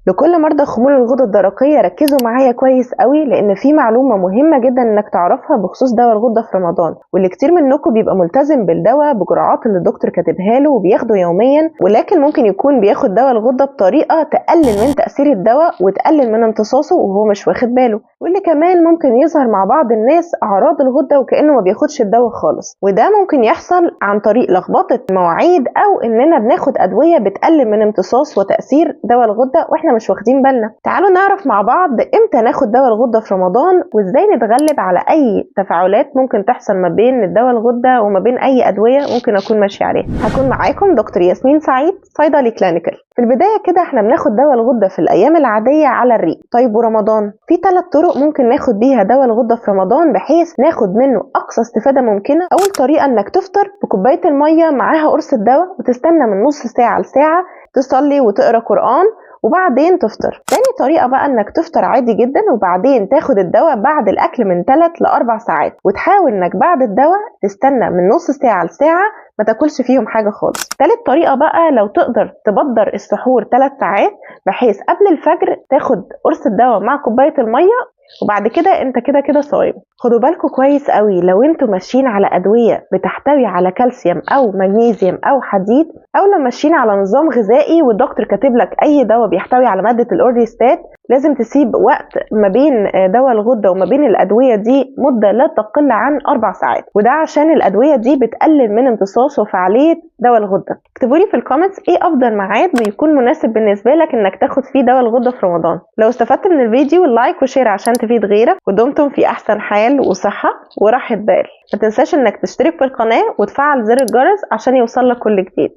لكل مرضى خمول الغدة الدرقية ركزوا معايا كويس قوي، لان في معلومة مهمة جدا انك تعرفها بخصوص دواء الغدة في رمضان، واللي كتير منكم بيبقى ملتزم بالدواء بجرعات اللي الدكتور كاتبها له وبياخده يوميا، ولكن ممكن يكون بياخد دواء الغدة بطريقة تقلل من تأثير الدواء وتقلل من امتصاصه وهو مش واخد باله، واللي كمان ممكن يظهر مع بعض الناس اعراض الغدة وكأنه ما بياخدش الدواء خالص، وده ممكن يحصل عن طريق لخبطة مواعيد او اننا بناخد ادوية بتقلل من امتصاص وتأثير دواء الغدة واحنا مش واخدين بالنا. تعالوا نعرف مع بعض امتى ناخد دواء الغدة في رمضان، وازاي نتغلب على اي تفاعلات ممكن تحصل ما بين الدواء الغدة وما بين اي ادوية ممكن اكون ماشية عليها. هكون معاكم دكتور ياسمين سعيد، صيدلي كلينيكال. في البداية كده احنا بناخد دواء الغدة في الايام العادية على الريق. طيب ورمضان؟ في 3 طرق ممكن ناخد بيها دواء الغدة في رمضان بحيث ناخد منه اقصى استفادة ممكنة. اول طريقة انك تفطر بكوباية المية معاها قرص الدواء وتستنى من نص ساعة لساعة، تصلي وتقرأ قرآن وبعدين تفطر. تاني طريقة بقى انك تفطر عادي جدا وبعدين تاخد الدواء بعد الاكل من 3 ل 4 ساعات، وتحاول انك بعد الدواء تستنى من نص ساعة لساعة ما تاكلش فيهم حاجة خالص. تالت طريقة بقى لو تقدر تبدر السحور 3 ساعات بحيث قبل الفجر تاخد قرص الدواء مع كوباية المية، وبعد كده انت كده صايم. خدوا بالكم كويس قوي، لو انتوا ماشيين على ادوية بتحتوي على كالسيوم او مغنيسيوم او حديد، او لو ماشيين على نظام غذائي والدكتور كاتب لك اي دواء بيحتوي على مادة الاوريستات، لازم تسيب وقت ما بين دواء الغدة وما بين الادوية دي مدة لا تقل عن 4 ساعات، وده عشان الادوية دي بتقلل من امتصاص وفعالية دواء الغدة. اكتبوا لي في الكومنتس ايه افضل ميعاد بيكون مناسب بالنسبة لك انك تاخد فيه دواء الغدة في رمضان. لو استفدت من الفيديو لايك وشير عشان تفيد غيرك، ودمتم في احسن حال وصحة وراحة بال. ما تنساش انك تشترك في القناة وتفعل زر الجرس عشان يوصلك كل جديد.